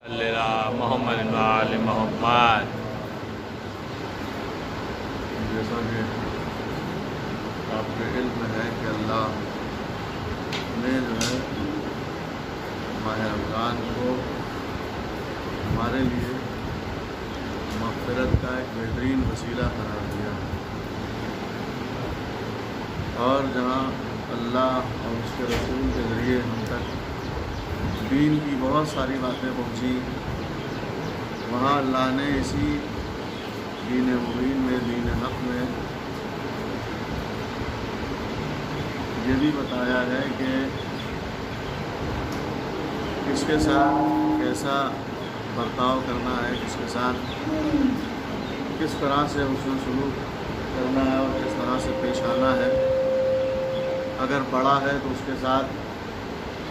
محمد وآل محمد۔ جیسا کہ آپ کے علم میں ہے کہ اللہ نے جو ہے ماہ رمضان کو ہمارے لیے مغفرت کا ایک بہترین وسیلہ قرار دیا، اور جہاں اللہ اور اس کے رسول کے ذریعے ہم تک دین کی بہت ساری باتیں پہنچی، وہاں اللہ نے اسی دین مبین میں، دین حق میں یہ بھی بتایا ہے کہ کس کے ساتھ کیسا برتاؤ کرنا ہے، کس کے ساتھ کس طرح سے حسن سلوک کرنا ہے اور کس طرح سے پیش آنا ہے۔ اگر بڑا ہے تو اس کے ساتھ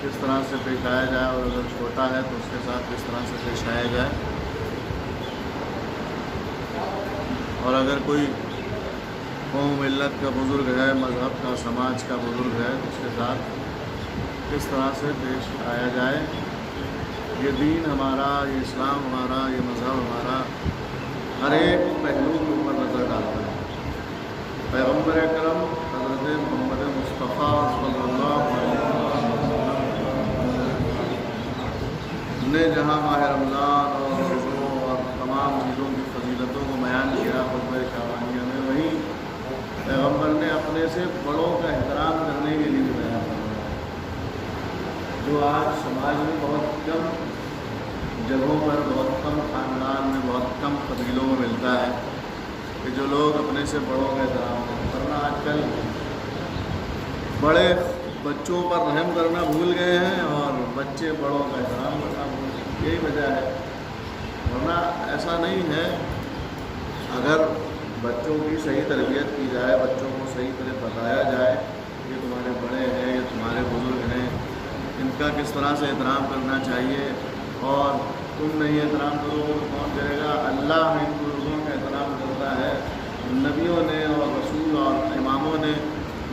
کس طرح سے پیش آیا جائے، اور اگر چھوٹا ہے تو اس کے ساتھ کس طرح سے پیش آیا جائے، اور اگر کوئی قوم ملت کا بزرگ ہے، مذہب کا، سماج کا بزرگ ہے تو اس کے ساتھ کس طرح سے پیش آیا جائے۔ یہ دین ہمارا، یہ اسلام ہمارا، یہ مذہب ہمارا ہر ایک پہلو کے اوپر نظر ڈالتا ہے۔ پیغمبر اکرم حضرت محمد مصطفیٰ صلی اللہ علیہ وسلم نے جہاں ماہ رمضان اور روزوں اور تمام چیزوں کی فضیلتوں کو بیان کیا خطبہ شعبانیہ میں، وہیں پیغمبر نے اپنے سے بڑوں کا احترام کرنے کے لیے بیان کیا، جو آج سماج میں بہت کم جگہوں پر، بہت کم خاندان میں، بہت کم قبیلوں میں ملتا ہے کہ جو لوگ اپنے سے بڑوں کا احترام کریں، ورنہ آج کل بڑے بچوں پر رحم کرنا بھول گئے ہیں اور بچے بڑوں کا احترام کرنا بھول گئے ہیں۔ یہی وجہ ہے، ورنہ ایسا نہیں ہے۔ اگر بچوں کی صحیح تربیت کی جائے، بچوں کو صحیح طرح بتایا جائے یہ تمہارے بڑے ہیں، یہ تمہارے بزرگ ہیں، ان کا کس طرح سے احترام کرنا چاہیے، اور تم نہیں احترام کرو گے تو کون کرے گا؟ اللہ ان بزرگوں کا احترام کرتا ہے۔ نبیوں نے اور رسول اور اماموں نے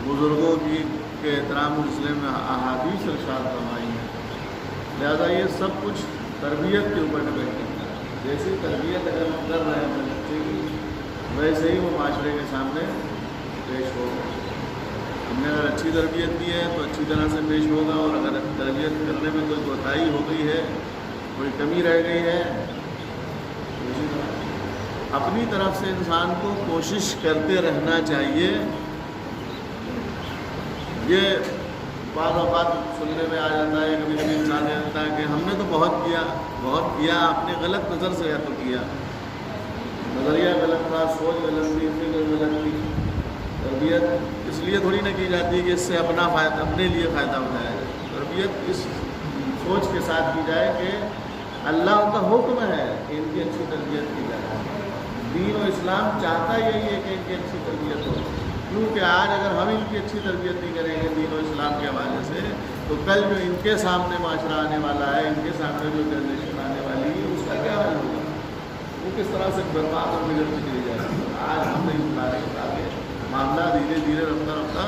بزرگوں کے احترام کے سلسلے میں احادیث ارشاد فرمائی ہیں۔ لہذا یہ سب کچھ تربیت کے اوپر ڈپینڈ کرتا ہے۔ جیسی تربیت اگر ہم کر رہے ہیں اپنے بچے کی، ویسے ہی وہ معاشرے کے سامنے پیش ہوگا۔ ہم نے اگر اچھی تربیت دی ہے تو اچھی طرح سے پیش ہوگا، اور اگر تربیت کرنے میں کوئی کوتاہی ہو گئی ہے، کوئی کمی رہ گئی ہے، تو اسی طرح اپنی طرف سے انسان کو کوشش کرتے رہنا چاہیے۔ یہ بعض اوقات سننے میں آ جاتا ہے، کبھی کبھی انسان کہہ دیتا ہے کہ ہم نے تو بہت کیا، آپ نے غلط نظر سے یا تو کیا، نظریہ غلط تھا، سوچ غلط تھی، فکر غلط تھی۔ تربیت اس لیے تھوڑی نہ کی جاتی ہے کہ اس سے اپنے لیے فائدہ اٹھایا جائے۔ تربیت اس سوچ کے ساتھ کی جائے کہ اللہ کا حکم ہے کہ ان کی اچھی تربیت کی جائے۔ دین و اسلام چاہتا یہی ہے کہ ان کی اچھی تربیت ہو، کیونکہ آج اگر ہم ان کی اچھی تربیت نہیں کریں گے دین و اسلام کے حوالے سے، تو کل جو ان کے سامنے معاشرہ آنے والا ہے، ان کے سامنے جو جنریشن آنے والی ہے، اس کا کیا حل ہوگا؟ وہ کس طرح سے برباد اور بگڑتی چلی جائے گی۔ آج ہم نہیں بتا رہے تاکہ معاملہ دھیرے دھیرے رفتہ رفتہ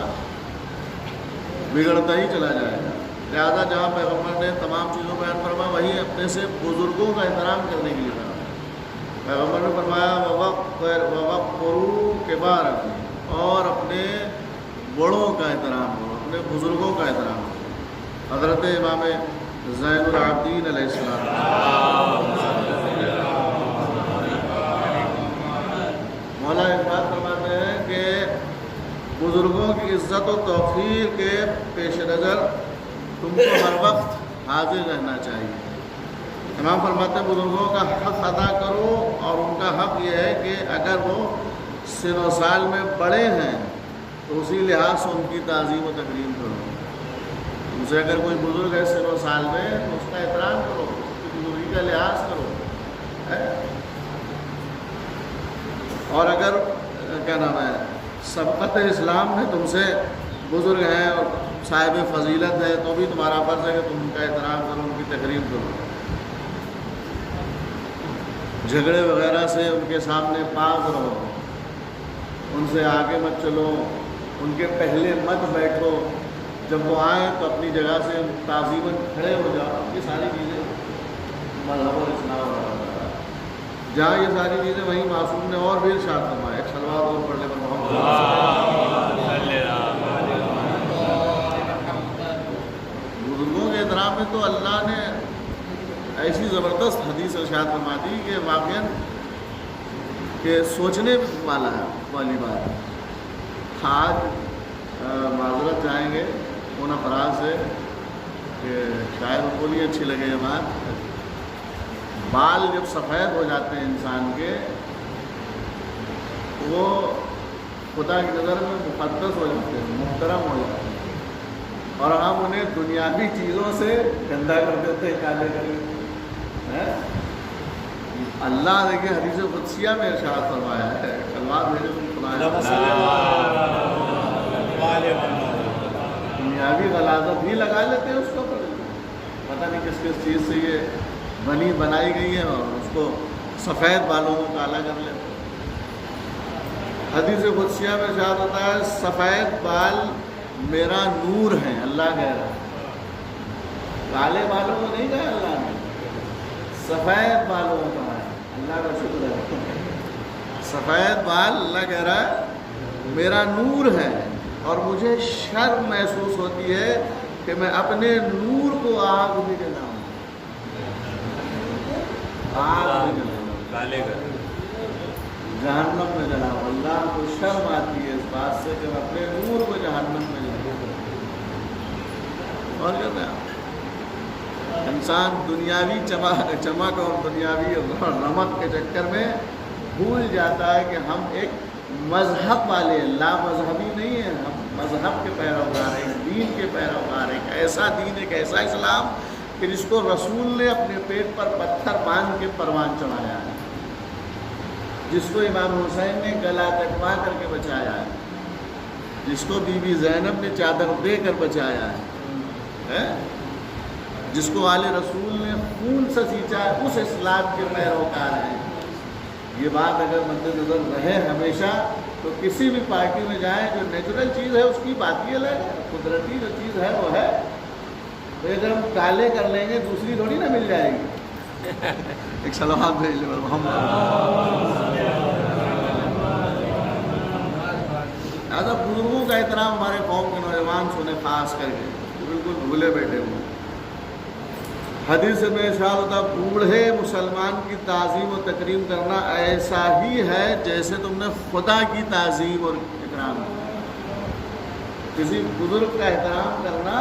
بگڑتا ہی چلا جائے گا۔ لہٰذا جہاں پیغمبر نے تمام چیزوں کا بیان فرمایا، وہیں اپنے سے بزرگوں کا احترام کرنے کے لیے کہا۔ پیغمبر نے فرمایا وَوَقِّرُوا كِبَارَكُمْ، اور اپنے بڑوں کا احترام کرو، اپنے بزرگوں کا احترام کرو۔ حضرت امام زین العابدین علیہ السلام مولا اقبال فرماتے ہیں کہ بزرگوں کی عزت و توقیر کے پیش نظر تم کو ہر وقت حاضر رہنا چاہیے۔ امام فرماتے ہیں بزرگوں کا حق ادا کرو، اور ان کا حق یہ ہے کہ اگر وہ سن و سال میں بڑے ہیں تو اسی لحاظ سے ان کی تعظیم و تکریم کرو۔ تم سے اگر کوئی بزرگ ہے سن و سال میں تو اس کا احترام کرو، اس کی بزرگی کا لحاظ کرو۔ اور اگر کیا نام ہے سبقت اسلام میں تم سے بزرگ ہیں اور صاحب فضیلت ہے، تو بھی تمہارا فرض ہے کہ تم ان کا احترام کرو، ان کی تکریم کرو۔ جھگڑے وغیرہ سے ان کے سامنے پاک رہو، ان سے آگے مت چلو، ان کے پہلے مت بیٹھو، جب وہ آئیں تو اپنی جگہ سے تعظیماً کھڑے ہو جاؤ۔ یہ ساری چیزیں مذہب اور اسلام وغیرہ، جہاں یہ ساری چیزیں وہیں معصوم نے اور بھی ارشاد فرمایا. ایک صلوات اور پڑھ لے بزرگوں کے احترام میں تو اللہ نے ایسی زبردست حدیث ارشاد فرما دی کہ واقعاً کہ سوچنے والی بات. آج معذرت چاہیں گے ان افراد سے کہ شاید ان کو نہیں اچھی لگے یہ بات. بال جب سفید ہو جاتے ہیں انسان کے وہ خدا کی نظر میں مقدس ہو جاتے ہیں، محترم ہو جاتے ہیں، اور ہم انہیں دنیاوی چیزوں سے گندا کر دیتے ہیں، کالے کر دیتے ہیں. اللہ دیکھیں حدیث قدسیہ میں ارشاد فرمایا ہے، کلمات بھیجے تم دنیاوی غلاظت ہی لگا لیتے ہیں اس کو، پتہ نہیں کس کس چیز سے یہ بنائی گئی ہے، اور اس کو سفید بالوں کو کالا کر لیتے ہیں. حدیث قدسیہ میں ارشاد ہوتا ہے سفید بال میرا نور ہے، اللہ کہہ رہا ہے. کالے بالوں کو نہیں کہا اللہ نے، سفید بالوں کو کہا ہے. اللہ کا شکر ہے، سفید بال اللہ کہہ رہا ہے میرا نور ہے، اور مجھے شرم محسوس ہوتی ہے کہ میں اپنے نور کو آگ بھی جلاؤں، آگ بھی جلاؤں، جہنم میں جلاؤں. اللہ کو شرم آتی ہے اس بات سے کہ میں اپنے نور کو جہنم میں جلاؤں. اور کہتے ہیں انسان دنیاوی چمک اور دنیاوی رمق کے چکر میں بھول جاتا ہے کہ ہم ایک مذہب والے، لا مذہبی نہیں ہیں، ہم مذہب کے پیروکار ہیں، دین کے پیروکار ہیں. ایک ایسا دین، ایک ایسا اسلام کہ جس کو رسول نے اپنے پیٹ پر پتھر باندھ کے پروان چڑھایا ہے، جس کو امام حسین نے گلا کٹوا کر کے بچایا ہے، جس کو بی بی زینب نے چادر دے کر بچایا ہے، جس کو آل رسول نے خون سے سینچا ہے، اس اسلام کے پیروکار ہیں. یہ بات اگر مد نظر رہے ہمیشہ تو کسی بھی پارٹی میں جائیں، جو نیچرل چیز ہے اس کی بات ہی الگ ہے، قدرتی جو چیز ہے وہ ہے. تو اگر ہم کالے کر لیں گے دوسری تھوڑی نہ مل جائے گی. ایک صلوات بھیج لیں بزرگوں کا احترام ہمارے قوم کے نوجوان سنے خاص کر کے بالکل بھولے بیٹھے ہوئے. حدیث میں ارشاد ہوتا بوڑھے مسلمان کی تعظیم و تکریم کرنا ایسا ہی ہے جیسے تم نے خدا کی تعظیم اور اکرام کیا. کسی بزرگ کا احترام کرنا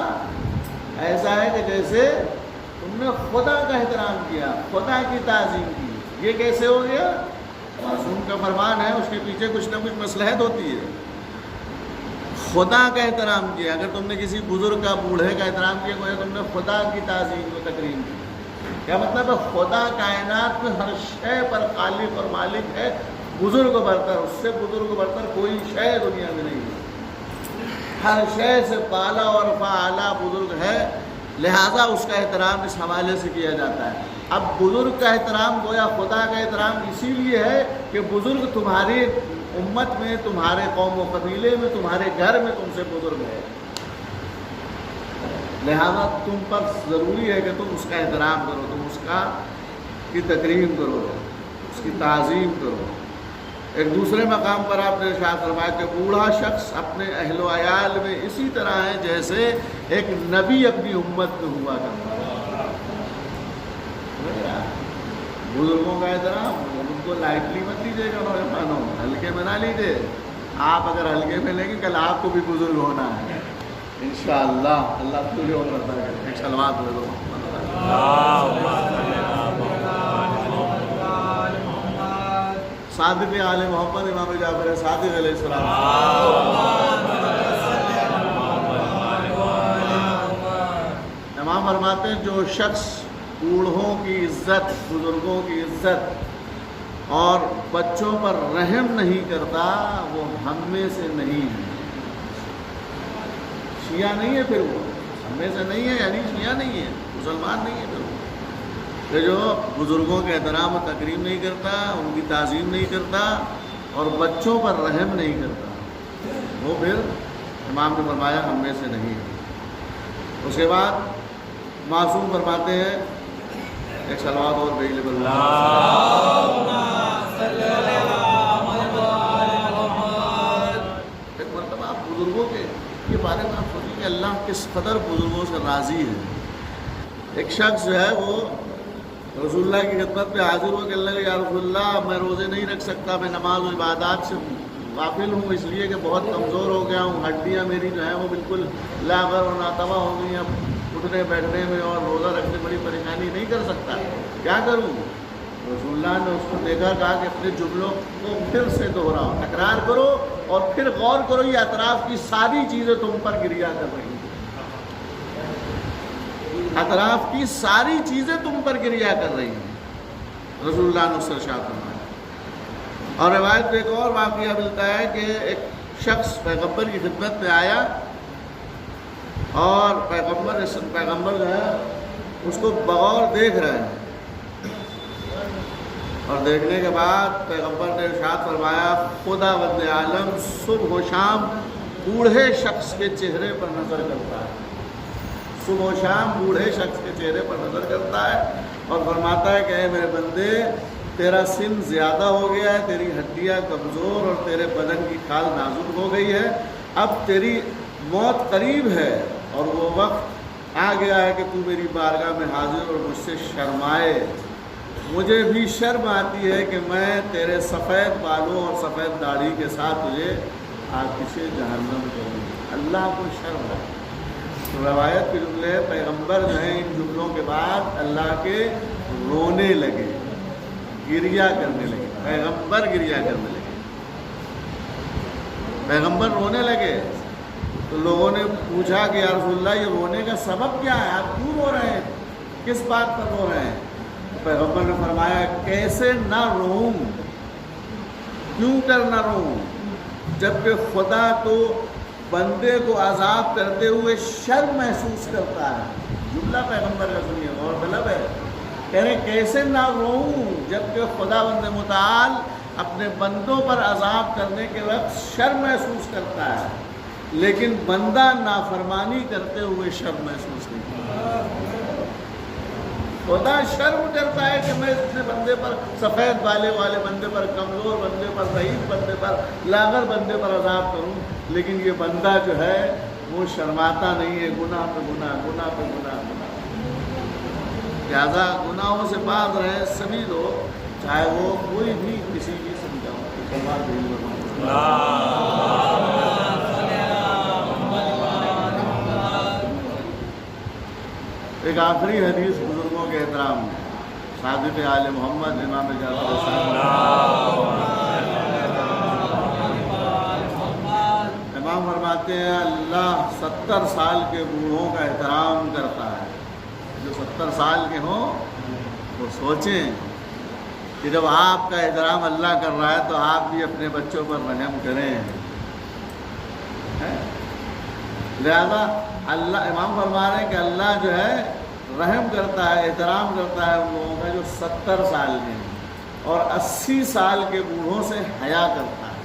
ایسا ہے کہ جیسے تم نے خدا کا احترام کیا، خدا کی تعظیم کی. یہ کیسے ہو گیا؟ معصوم کا فرمان ہے، اس کے پیچھے کچھ نہ کچھ مصلحت ہوتی ہے. خدا کا احترام کیا. اگر تم نے کسی بزرگ کا، بوڑھے کا احترام کیا گویا تم نے خدا کی تعظیم و تکریم کی. کیا مطلب ہے؟ خدا کائنات میں ہر شے پر خالق اور مالک ہے، بزرگ برتر، اس سے بزرگ برتر کوئی شے دنیا میں نہیں ہے. ہر شے سے بالا اور فاعلیٰ بزرگ ہے، لہٰذا اس کا احترام اس حوالے سے کیا جاتا ہے. اب بزرگ کا احترام گویا خدا کا احترام اسی لیے ہے کہ بزرگ تمہاری امت میں، تمہارے قوم و قبیلے میں، تمہارے گھر میں تم سے بزرگ ہے، لہذا تم پر ضروری ہے کہ تم اس کا احترام کرو، تم اس کی تکریم کرو، اس کی تعظیم کرو. ایک دوسرے مقام پر آپ نے ارشاد فرمایا کہ بوڑھا شخص اپنے اہل و عیال میں اسی طرح ہے جیسے ایک نبی اپنی امت میں ہوا کرتا ہے. بزرگوں کا احترام ان کو لائٹلی مت لیجیے گا، نوجوانوں ہلکے میں نہ لیجیے. آپ اگر ہلکے میں لیں گے کل آپ کو بھی بزرگ ہونا ہے انشاءاللہ. اللہ پورے عمر عطا کرے. ایک صلوات پڑھ دو. صادق آل محمد امام جعفر صادق علیہ السلام. امام فرماتے ہیں جو شخص بوڑھوں کی عزت، بزرگوں کی عزت اور بچوں پر رحم نہیں کرتا وہ ہم میں سے نہیں ہے. شیعہ نہیں ہے، پھر وہ ہم میں سے نہیں ہے، یعنی شیعہ نہیں ہے، مسلمان نہیں ہے. پھر وہ کہ جو بزرگوں کے احترام و تکریم نہیں کرتا، ان کی تعظیم نہیں کرتا اور بچوں پر رحم نہیں کرتا، وہ پھر امام نے فرمایا ہم میں سے نہیں ہے. اس کے بعد معصوم فرماتے ہیں ایک صلوات اور بھیج لے ایک مرتبہ آپ بزرگوں کے بارے میں آپ سوچیں کہ اللہ کس قدر بزرگوں سے راضی ہے. ایک شخص جو ہے وہ رسول اللہ کی خدمت پہ حاضر ہو کہ اللہ یا رسول اللہ میں روزے نہیں رکھ سکتا, میں نماز و عبادات سے غافل ہوں اس لیے کہ بہت کمزور ہو گیا ہوں, ہڈیاں میری جو ہیں وہ بالکل لاغر اور ناتواں ہو گئی ہیں, اٹھنے بیٹھنے میں اور روزہ رکھنے بڑی پریشانی نہیں کر سکتا, کیا کروں؟ رسول اللہ نے اس کو دیکھا, کہا کہ اپنے جملوں کو پھر سے دوہراؤ, تکرار کرو اور پھر غور کرو یہ اطراف کی ساری چیزیں تم پر گریا کر رہی ہیں, اطراف کی ساری چیزیں تم پر گریا کر رہی ہیں. رسول اللہ نے اس سے ارشاد فرمایا. اور روایت میں ایک اور واقعہ ملتا ہے کہ ایک شخص پیغمبر کی خدمت میں آیا اور پیغمبر جو ہے اس کو بغور دیکھ رہے ہیں, اور دیکھنے کے بعد پیغمبر نے ارشاد فرمایا خدا بند عالم صبح و شام بوڑھے شخص کے چہرے پر نظر کرتا ہے, صبح و شام بوڑھے شخص کے چہرے پر نظر کرتا ہے اور فرماتا ہے کہ اے میرے بندے تیرا سن زیادہ ہو گیا ہے, تیری ہڈیاں کمزور اور تیرے بدن کی کھال نازک ہو گئی ہے, اب تیری موت قریب ہے اور وہ وقت آ گیا ہے کہ تو میری بارگاہ میں حاضر اور مجھ سے شرمائے. مجھے بھی شرم آتی ہے کہ میں تیرے سفید بالوں اور سفید داڑھی کے ساتھ تجھے آتش جہنم کروں. اللہ کو شرم ہے. روایت کے جملے پیغمبر جو ہیں ان جملوں کے بعد اللہ کے رونے لگے, گریا کرنے لگے, پیغمبر گریا کرنے لگے, پیغمبر رونے لگے. تو لوگوں نے پوچھا کہ یا رسول اللہ یہ رونے کا سبب کیا ہے, آپ کیوں رو رہے ہیں, کس بات پر رو رہے ہیں؟ پیغمبر نے فرمایا کیسے نہ روؤں, کیوں کر نہ روؤں, جبکہ خدا تو بندے کو عذاب کرتے ہوئے شرم محسوس کرتا ہے. جملہ پیغمبر کا سنیے, اور طلب ہے, کہہ رہے کیسے نہ روؤں جبکہ خدا بند متعال اپنے بندوں پر عذاب کرنے کے وقت شرم محسوس کرتا ہے, لیکن بندہ نافرمانی کرتے ہوئے شرم محسوس نہیں کرتا. خدا شرم کرتا ہے کہ میں اتنے بندے پر, سفید بالے والے بندے پر, کمزور بندے پر, ضعیف بندے پر, لاغر بندے پر عذاب کروں, لیکن یہ بندہ جو ہے وہ شرماتا نہیں ہے, گناہ پہ گناہ, گناہ پہ گناہ, لہٰذا گناہوں سے باز رہے سبھی لوگ, چاہے وہ کوئی بھی کسی بھی سمجھاؤ. ایک آخری حدیث بزرگوں کے احترام میں, صادق آل محمد امام جعفر صاحب امام فرماتے ہیں اللہ 70 سال کے بوڑھوں کا احترام کرتا ہے. جو 70 سال کے ہوں وہ سوچیں کہ جب آپ کا احترام اللہ کر رہا ہے تو آپ بھی اپنے بچوں پر رحم کریں. لہذا اللہ, امام فرما رہے ہیں کہ اللہ جو ہے رحم کرتا ہے, احترام کرتا ہے ان لوگوں کا جو 70 سال کے ہیں, اور 80 سال کے بوڑھوں سے حیا کرتا ہے,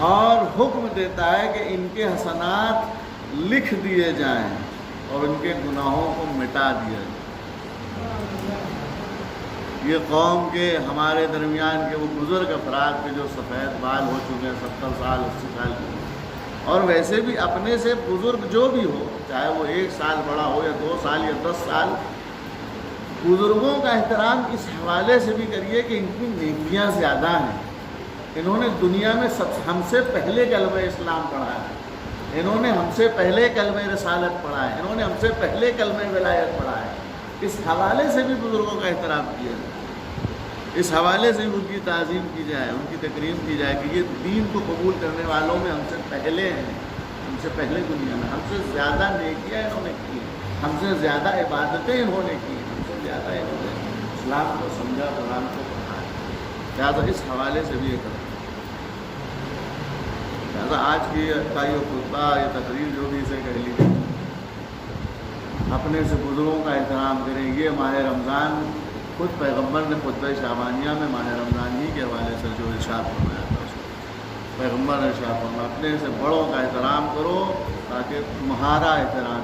اور حکم دیتا ہے کہ ان کے حسنات لکھ دیے جائیں اور ان کے گناہوں کو مٹا دیا جائے. یہ قوم کے ہمارے درمیان کے وہ بزرگ افراد کے جو سفید بال ہو چکے ہیں 70 سال 80 سال کے, اور ویسے بھی اپنے سے بزرگ جو بھی ہو, چاہے وہ 1 سال بڑا ہو یا 2 سال یا 10 سال, بزرگوں کا احترام اس حوالے سے بھی کریے کہ ان کی نیکیاں زیادہ ہیں. انہوں نے دنیا میں ہم سے پہلے کلمہ اسلام پڑھا ہے, انہوں نے ہم سے پہلے کلمہ رسالت پڑھا ہے, انہوں نے ہم سے پہلے کلمہ ولایت پڑھا ہے. اس حوالے سے بھی بزرگوں کا احترام کیا جائے, اس حوالے سے ان کی تعظیم کی جائے, ان کی تکریم کی جائے کہ یہ دین کو قبول کرنے والوں میں ہم سے پہلے ہیں, ہم سے پہلے دنیا میں, ہم سے زیادہ نیکیاں انہوں نے کی ہیں, ہم سے زیادہ عبادتیں انہوں نے کی ہیں, ہم سے زیادہ انہوں نے اسلام کو سمجھا, قرآن کو پڑھا ہے. لہٰذا اس حوالے سے بھی یہ کریں. لہٰذا آج کی یہ خطبہ, یہ تقریر جو بھی اسے کہہ لیجیے, اپنے سے بزرگوں کا احترام کریں. یہ ماہ رمضان خود پیغمبر نے خطبہ شعبانیہ میں ماہ رمضان ہی کے حوالے سے جو ارشاد فرمایا تھا, پیغمبر نے ارشاد فرمایا اپنے سے بڑوں کا احترام کرو تاکہ تمہارا احترام